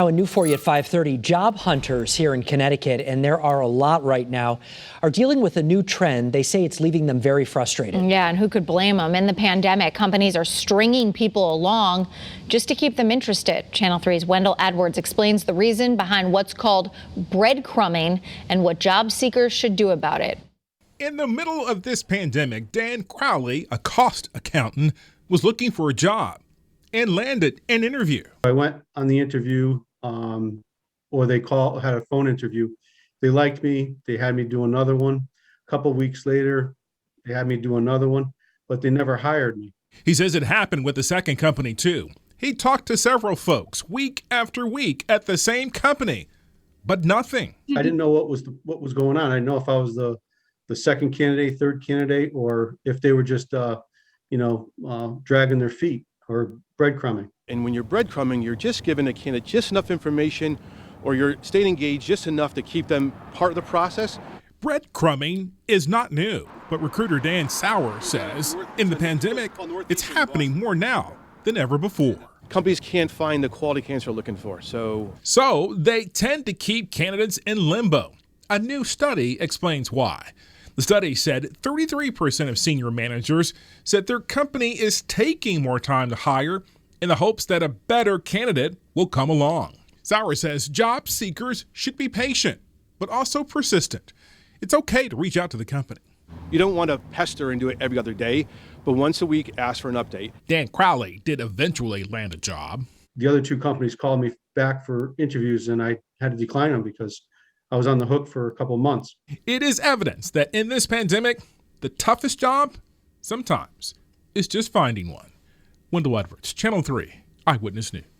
Now, a new for you at 5:30. Job hunters here in Connecticut, and there are a lot right now, are dealing with a new trend. They say it's leaving them very frustrated. Yeah, and who could blame them? In the pandemic, companies are stringing people along just to keep them interested. Channel 3's Wendell Edwards explains the reason behind what's called breadcrumbing and what job seekers should do about it. In the middle of this pandemic, Dan Crowley, a cost accountant, was looking for a job and landed an interview. I went on the interview, or had a phone interview. They liked me. They had me do another one. A couple weeks later, they had me do another one, but they never hired me. He says it happened with the second company too. He talked to several folks week after week at the same company, but nothing. I didn't know what was going on. I didn't know if I was the second candidate, third candidate, or if they were just dragging their feet or breadcrumbing. And when you're breadcrumbing, you're just giving a candidate just enough information, or you're staying engaged just enough to keep them part of the process. Breadcrumbing is not new, but recruiter Dan Sauer says in the pandemic, it's happening more now than ever before. Companies can't find the quality candidates they're looking for, so they tend to keep candidates in limbo. A new study explains why. The study said 33% of senior managers said their company is taking more time to hire in the hopes that a better candidate will come along. Sauer says job seekers should be patient, but also persistent. It's okay to reach out to the company. you don't want to pester and do it every other day, but once a week, ask for an update. Dan Crowley did eventually land a job. The other two companies called me back for interviews, and I had to decline them because I was on the hook for a couple of months. It is evidence that in this pandemic, the toughest job sometimes is just finding one. Wendell Edwards, Channel 3 Eyewitness News.